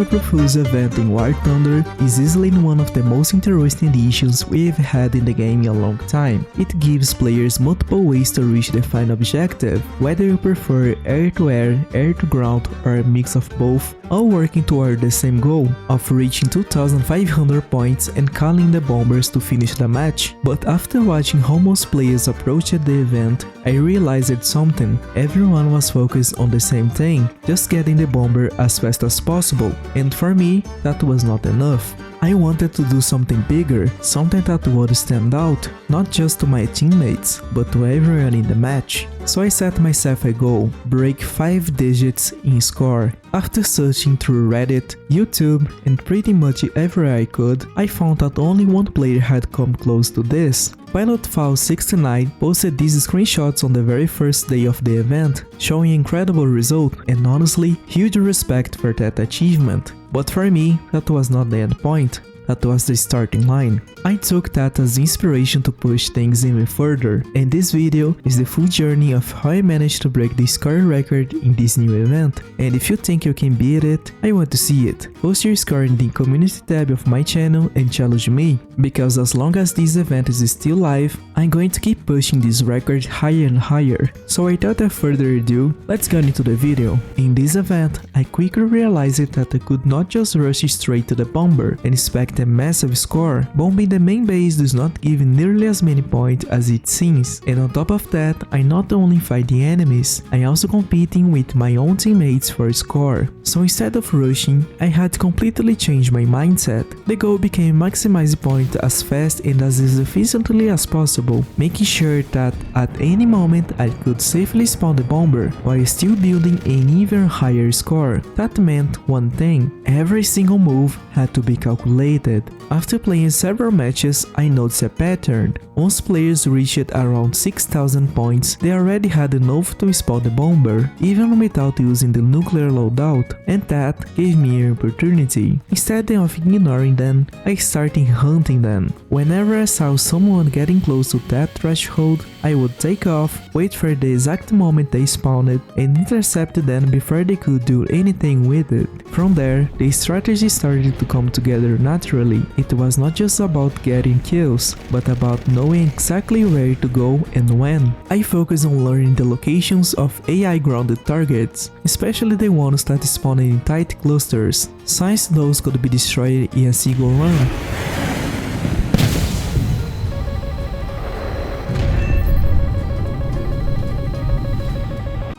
Profuse event in War Thunder is easily one of the most interesting additions we've had in the game in a long time. It gives players multiple ways to reach the final objective, whether you prefer air-to-air, air-to-ground, or a mix of both, all working toward the same goal of reaching 2500 points and calling the bombers to finish the match. But after watching how most players approached the event, I realized something. Everyone was focused on the same thing, just getting the bomber as fast as possible, and for me, that was not enough. I wanted to do something bigger, something that would stand out, not just to my teammates, but to everyone in the match. So I set myself a goal: break 5 digits in score. After searching through Reddit, YouTube, and pretty much everywhere I could, I found that only one player had come close to this. Pilotfile69 posted these screenshots on the very first day of the event, showing incredible result and honestly, huge respect for that achievement. But for me, that was not the end point. That was the starting line. I took that as inspiration to push things even further, and this video is the full journey of how I managed to break the score record in this new event. And if you think you can beat it, I want to see it. Post your score in the community tab of my channel and challenge me, because as long as this event is still live, I'm going to keep pushing this record higher and higher. So without further ado, let's get into the video. In this event, I quickly realized that I could not just rush straight to the bomber and expect a massive score. Bombing the main base does not give nearly as many points as it seems, and on top of that, I not only fight the enemies, I also competing with my own teammates for score. So instead of rushing, I had to completely change my mindset. The goal became maximize points as fast and as efficiently as possible, making sure that at any moment I could safely spawn the bomber while still building an even higher score. That meant one thing: every single move had to be calculated. After playing several matches, I noticed a pattern. Once players reached around 6000 points, they already had enough to spawn the bomber, even without using the nuclear loadout, and that gave me an opportunity. Instead of ignoring them, I started hunting them. Whenever I saw someone getting close to that threshold, I would take off, wait for the exact moment they spawned, and intercept them before they could do anything with it. From there, the strategy started to come together naturally. It was not just about getting kills, but about knowing exactly where to go and when. I focused on learning the locations of AI grounded targets, especially the ones that spawned in tight clusters, since those could be destroyed in a single run.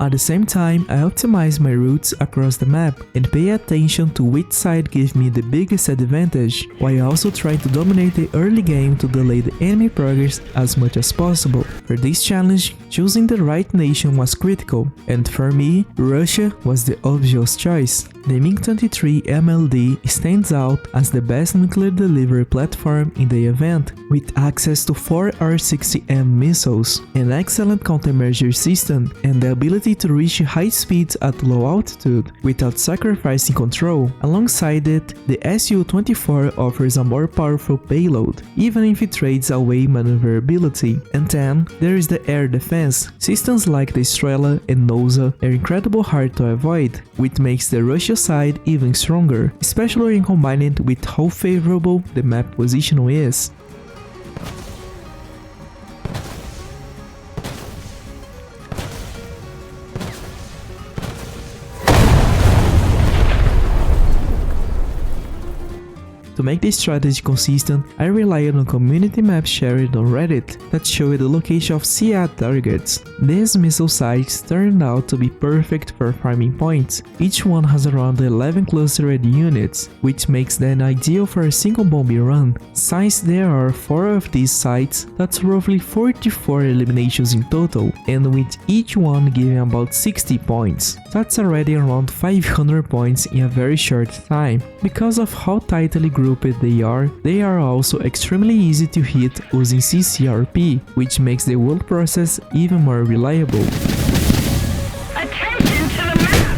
At the same time, I optimized my routes across the map and pay attention to which side gave me the biggest advantage, while also trying to dominate the early game to delay the enemy progress as much as possible. For this challenge, choosing the right nation was critical, and for me, Russia was the obvious choice. The MiG-23 MLD stands out as the best nuclear delivery platform in the event, with access to 4 R-60M missiles, an excellent countermeasure system, and the ability to reach high speeds at low altitude without sacrificing control. Alongside it, the Su-24 offers a more powerful payload, even if it trades away maneuverability. And then, there is the air defense. Systems like the Strela and Noza are incredibly hard to avoid, which makes the Russia side even stronger, especially when combined with how favorable the map position is. To make this strategy consistent, I relied on community maps shared on Reddit that showed the location of CA targets. These missile sites turned out to be perfect for farming points. Each one has around 11 clustered units, which makes them ideal for a single bombing run. Since there are 4 of these sites, that's roughly 44 eliminations in total, and with each one giving about 60 points. That's already around 500 points in a very short time. Because of how tightly grouped they are also extremely easy to hit using CCRP, which makes the whole process even more reliable. Attention to the map!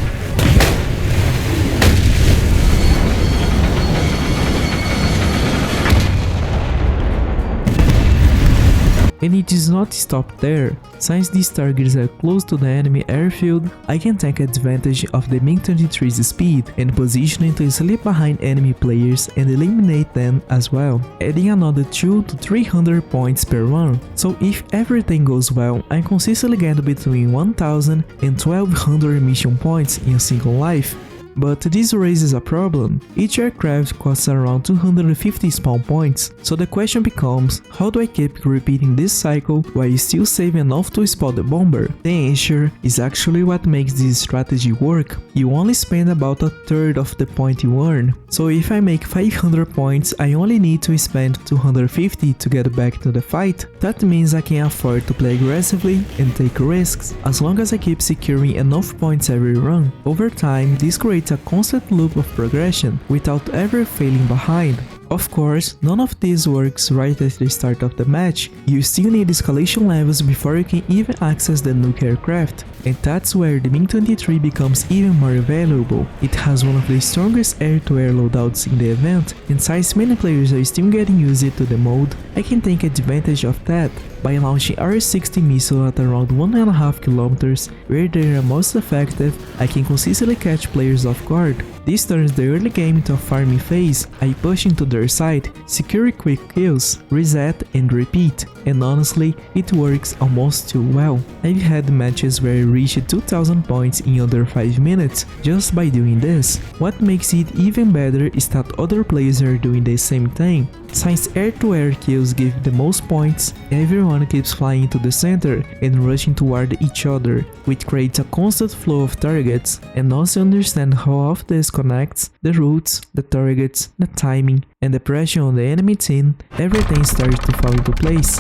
And it does not stop there. Since these targets are close to the enemy airfield, I can take advantage of the MiG-23's speed and positioning to slip behind enemy players and eliminate them as well, adding another 200 to 300 points per run. So if everything goes well, I consistently get between 1000 and 1200 mission points in a single life. But this raises a problem. Each aircraft costs around 250 spawn points, so the question becomes, how do I keep repeating this cycle while still save enough to spot the bomber? The answer is actually what makes this strategy work. You only spend about a third of the point you earn, so if I make 500 points, I only need to spend 250 to get back to the fight. That means I can afford to play aggressively and take risks, as long as I keep securing enough points every run. Over time, this creates a constant loop of progression without ever falling behind. Of course, none of this works right at the start of the match. You still need escalation levels before you can even access the nuke aircraft, and that's where the MiG-23 becomes even more valuable. It has one of the strongest air-to-air loadouts in the event, and since many players are still getting used to the mode, I can take advantage of that by launching R-60 missiles at around 1.5 kilometers, where they are most effective. I can consistently catch players off guard. This turns the early game into a farming phase. I push into their side, secure quick kills, reset and repeat, and honestly, it works almost too well. I've had matches where I reached 2000 points in under 5 minutes just by doing this. What makes it even better is that other players are doing the same thing. Since air-to-air kills give the most points, everyone keeps flying to the center and rushing toward each other, which creates a constant flow of targets. And once you understand how all of this connects, the routes, the targets, the timing, and the pressure on the enemy team, everything starts to fall into place.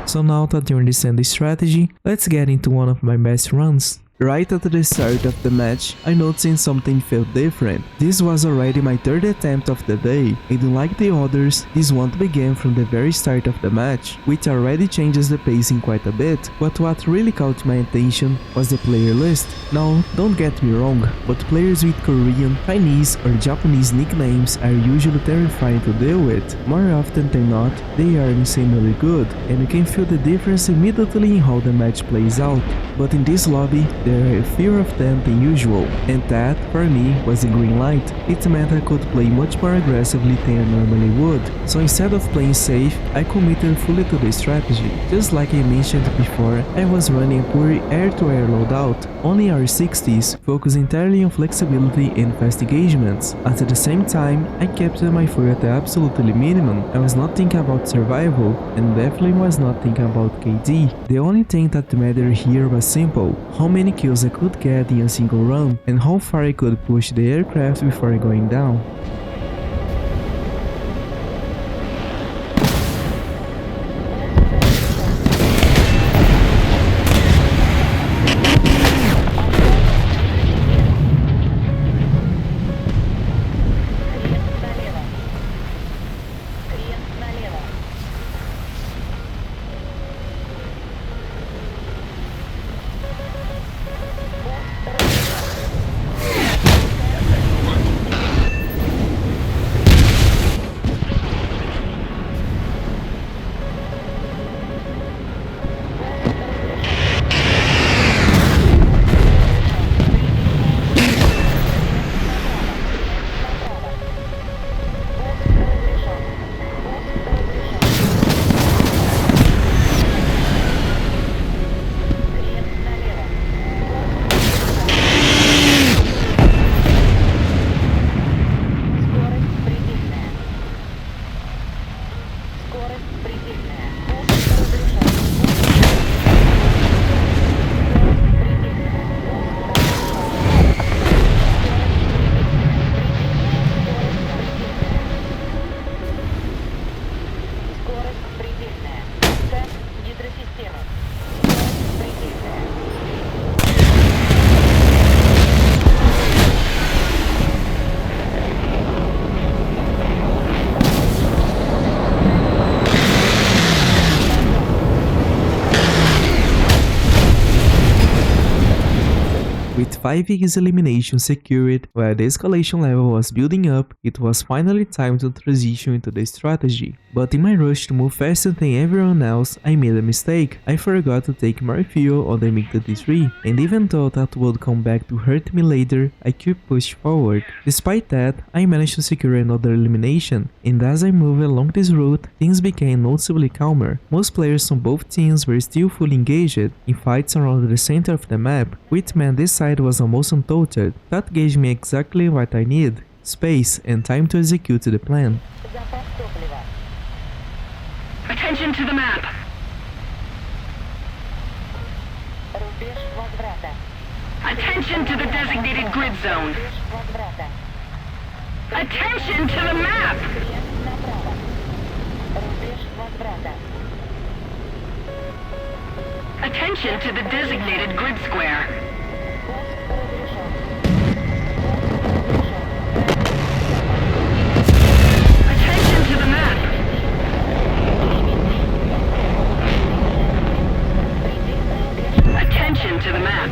So now that you understand the strategy, let's get into one of my best runs. Right at the start of the match, I noticed something felt different. This was already my third attempt of the day, and unlike the others, this one began from the very start of the match, which already changes the pacing quite a bit. But what really caught my attention was the player list. Now, don't get me wrong, but players with Korean, Chinese, or Japanese nicknames are usually terrifying to deal with. More often than not, they are insanely good, and you can feel the difference immediately in how the match plays out. But in this lobby, there are fewer of them than usual, and that, for me, was a green light. It meant I could play much more aggressively than I normally would. So instead of playing safe, I committed fully to the strategy. Just like I mentioned before, I was running a pure air-to-air loadout, only R-60s, focused entirely on flexibility and fast engagements. At the same time, I kept my fuel at the absolutely minimum. I was not thinking about survival, and definitely was not thinking about KD. The only thing that mattered here was simple: how many kills I could get in a single run, and how far I could push the aircraft before going down. 5 easy eliminations secured, while the escalation level was building up, it was finally time to transition into the strategy. But in my rush to move faster than everyone else, I made a mistake. I forgot to take more fuel on the MiG-33, and even though that would come back to hurt me later, I could push forward. Despite that, I managed to secure another elimination, and as I moved along this route, things became noticeably calmer. Most players on both teams were still fully engaged in fights around the center of the map, which meant this side was almost untouched. That gave me exactly what I need: space and time to execute the plan. Attention to the map. Attention to the designated grid zone. Attention to the map. Attention to the designated grid square. Attention to the map. Attention to the map.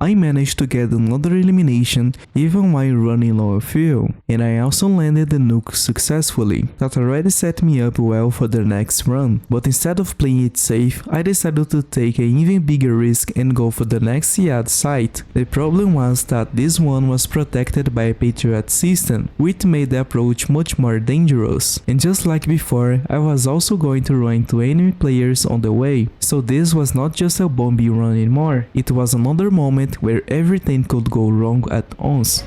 I managed to get another elimination even while running low on fuel, and I also landed the nuke successfully. That already set me up well for the next run, but instead of playing it safe, I decided to take an even bigger risk and go for the next Yad site. The problem was that this one was protected by a Patriot system, which made the approach much more dangerous. And just like before, I was also going to run into enemy players on the way, so this was not just a bombing run anymore, it was another moment where everything could go wrong at once.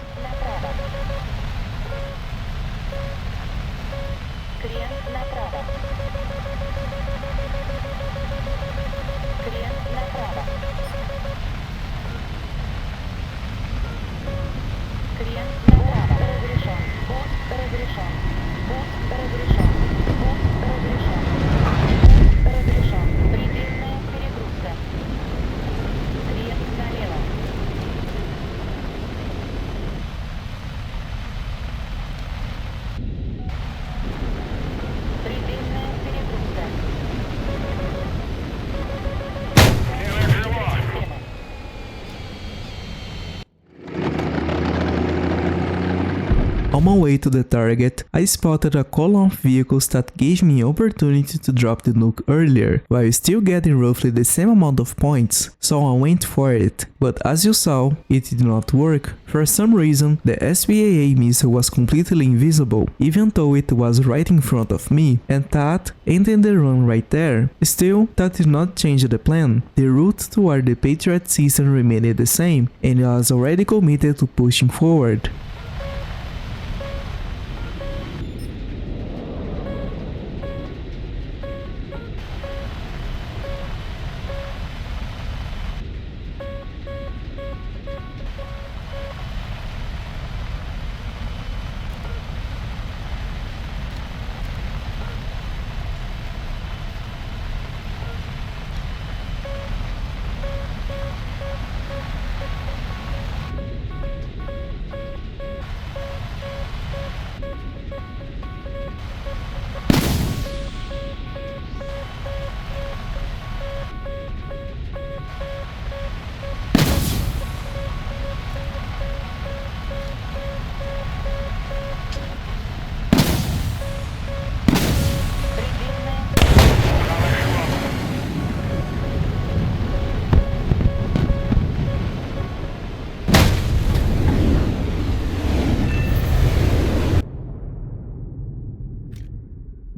On my way to the target, I spotted a column of vehicles that gave me opportunity to drop the nuke earlier, while still getting roughly the same amount of points, so I went for it. But as you saw, it did not work. For some reason, the SBAA missile was completely invisible, even though it was right in front of me, and that ended the run right there. Still, that did not change the plan. The route toward the Patriot system remained the same, and I was already committed to pushing forward.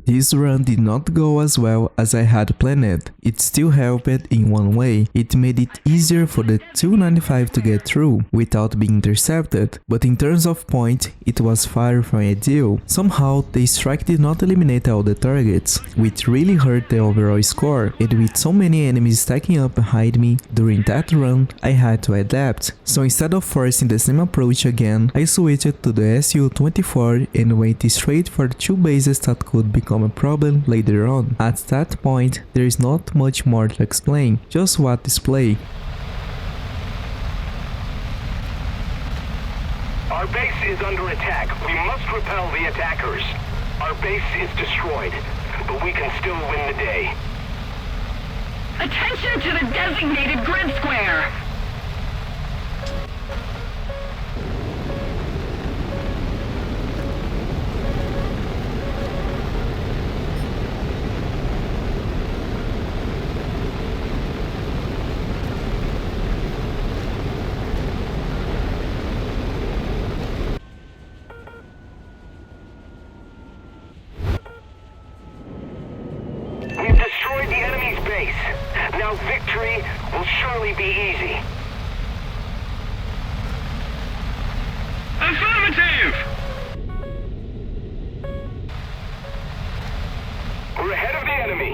This run did not go as well as I had planned. It still helped in one way. It made it easier for the 295 to get through without being intercepted, but in terms of point, it was far from ideal. Somehow, the strike did not eliminate all the targets, which really hurt the overall score, and with so many enemies stacking up behind me during that run, I had to adapt. So instead of forcing the same approach again, I switched to the Su-24 and went straight for 2 bases that could become a problem later on. At that point, there is not much more to explain, just what is play. Our base is under attack. We must repel the attackers. Our base is destroyed, but we can still win the day. Attention to the designated grid square! We've destroyed the enemy's base. Now victory will surely be easy. Affirmative! We're ahead of the enemy.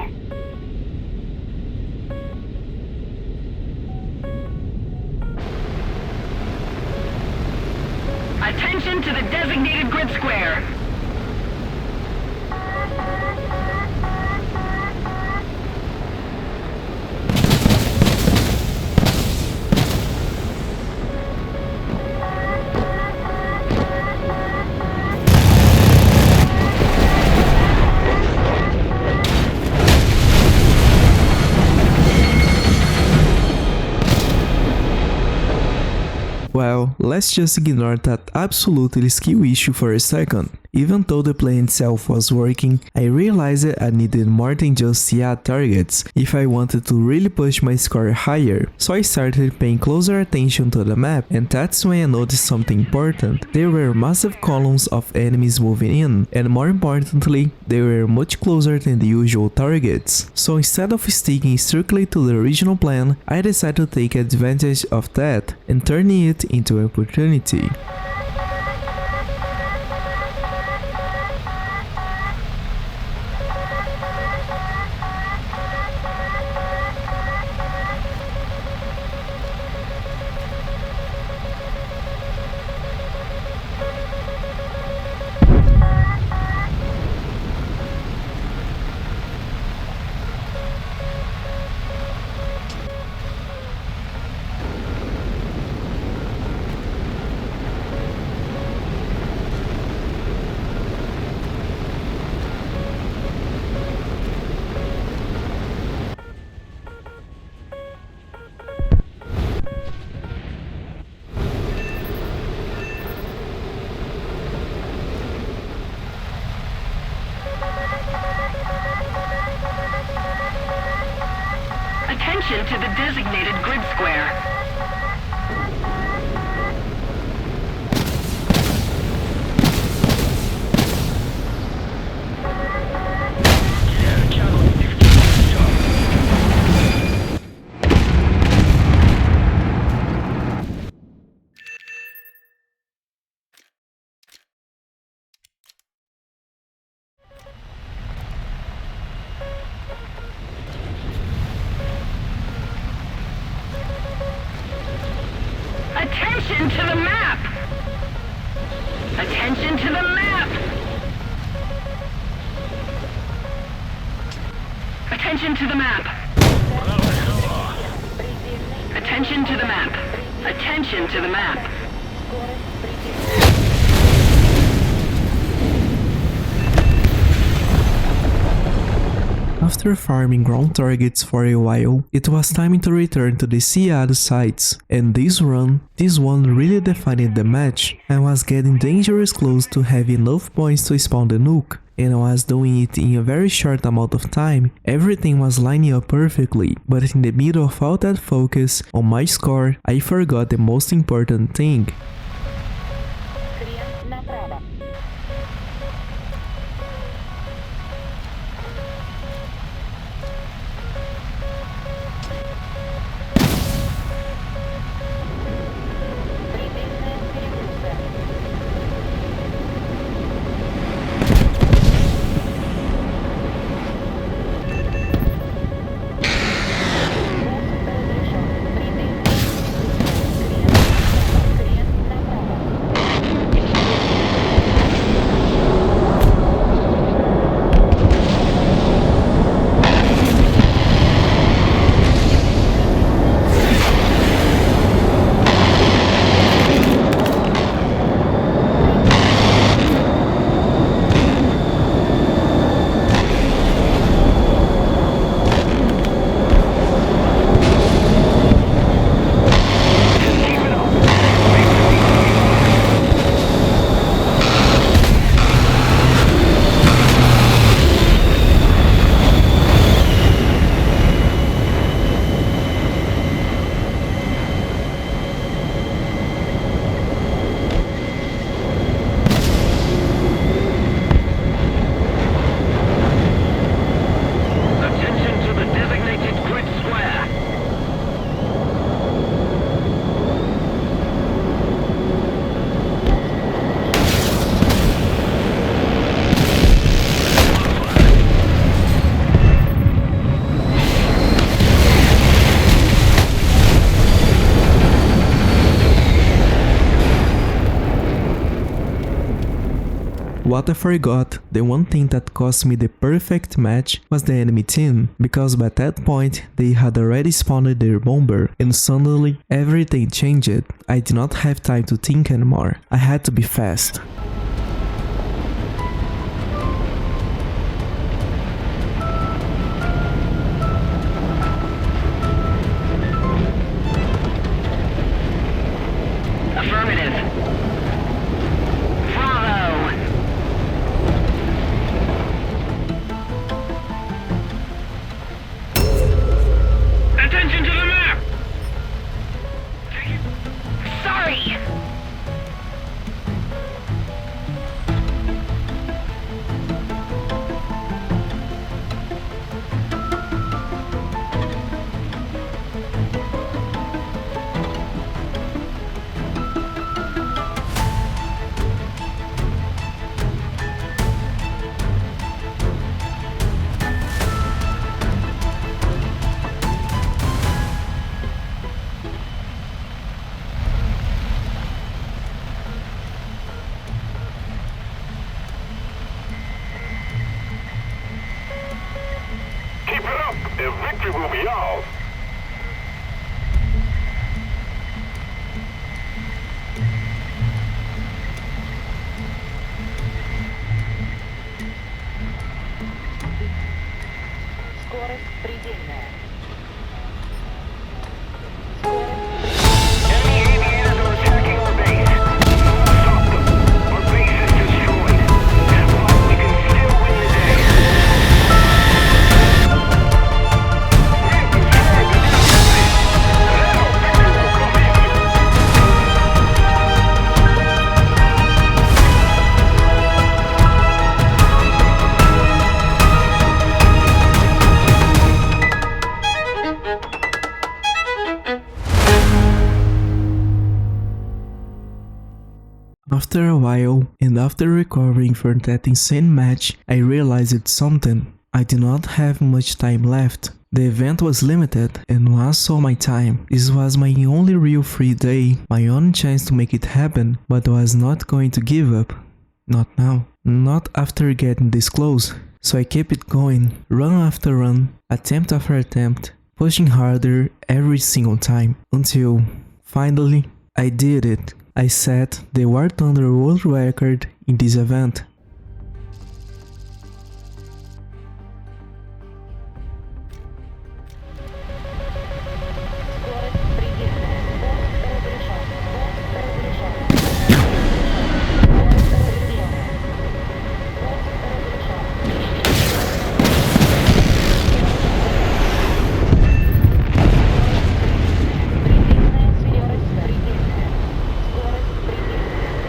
Attention to the designated grid square! Well, let's just ignore that absolutely skill issue for a second. Even though the plan itself was working, I realized I needed more than just CA targets if I wanted to really push my score higher. So I started paying closer attention to the map, and that's when I noticed something important. There were massive columns of enemies moving in, and more importantly, they were much closer than the usual targets. So instead of sticking strictly to the original plan, I decided to take advantage of that and turning it into an opportunity. Attention to the designated grid square. Attention to the map! Attention to the map! Attention to the map! Attention to the map! Attention to the map! After farming ground targets for a while, it was time to return to the CAD sites, and this one really defined the match. I was getting dangerous close to having enough points to spawn the nuke, and I was doing it in a very short amount of time. Everything was lining up perfectly, but in the middle of all that focus on my score, I forgot the most important thing. What I forgot, the one thing that cost me the perfect match was the enemy team, because by that point they had already spawned their bomber, and suddenly everything changed. I did not have time to think anymore. I had to be fast. Affirmative. Bravo. Attention to the map! Sorry! Keep it up, and victory will be ours. Скорость предельная. Enemy aviators are attacking our base. Stop them. Our base is destroyed. And while we can still win the day. We've destroyed the defenses. Now victory will come in. After a while, and after recovering from that insane match, I realized something. I did not have much time left. The event was limited and was all my time. This was my only real free day, my only chance to make it happen, but I was not going to give up. Not now. Not after getting this close. So I kept it going, run after run, attempt after attempt, pushing harder every single time, until, finally, I did it. I set the War Thunder world record in this event. Скорость предельная. Пост разрешен. Пост разрешен. Скорость предельная. Пост разрешен. Предельная скорость предельная. Скорость предельная.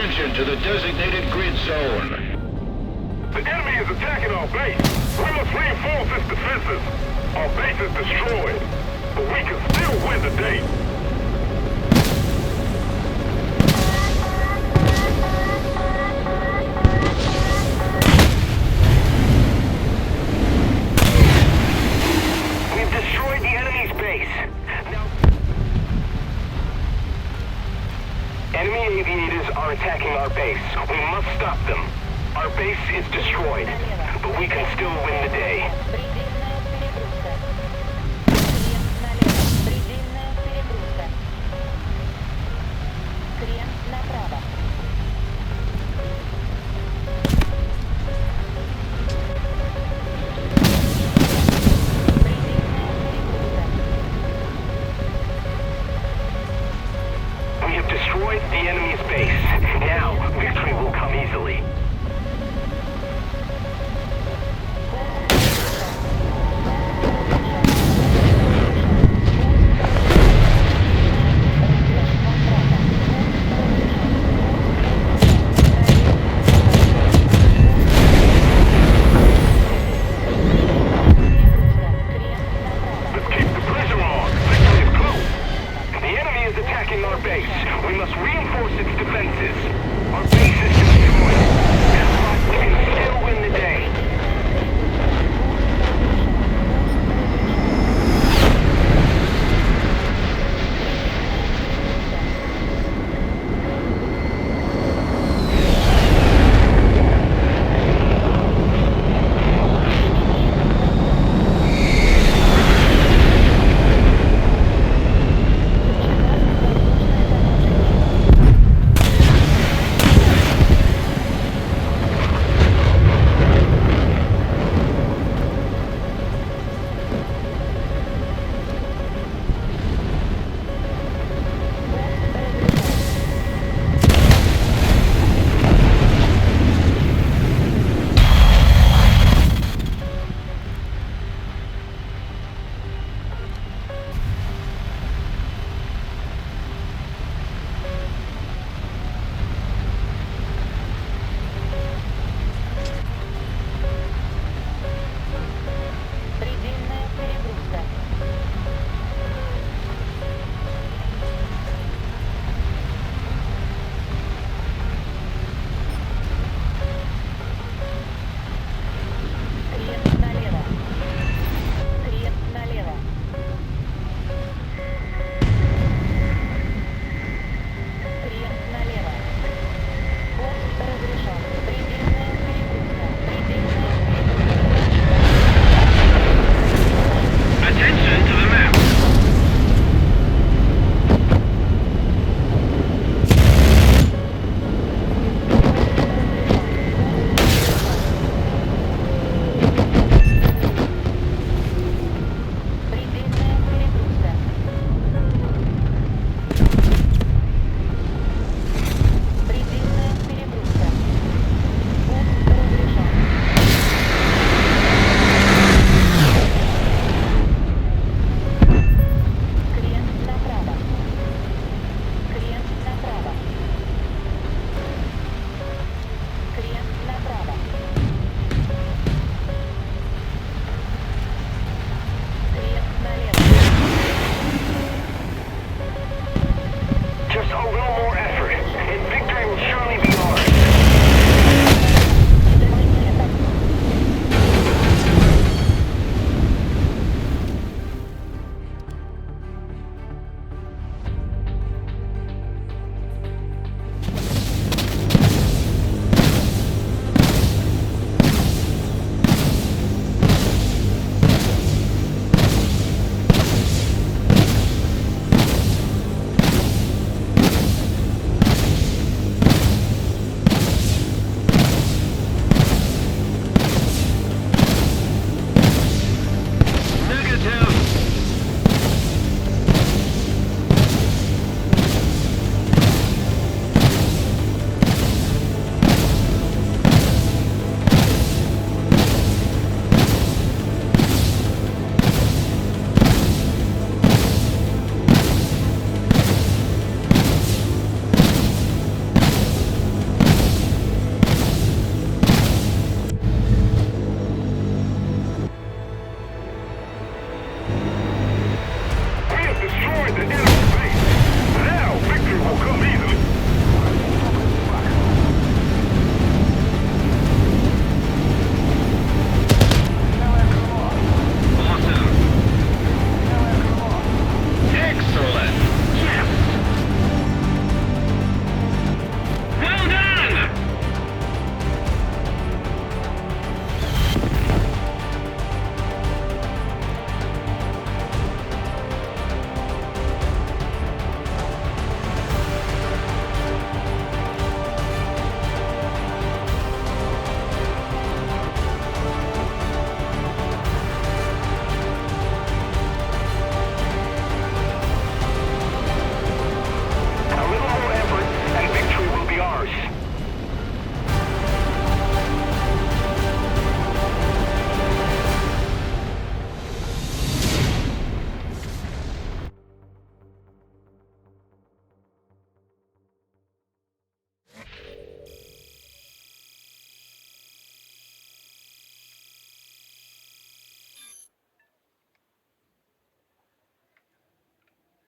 attention to the designated grid zone. The enemy is attacking our base. We must reinforce its defenses. Our base is destroyed, but we can still win the day. We've destroyed the enemy's base. Now, enemy aviators are attacking our base. We must stop them. Our base is destroyed, but we can still win the day.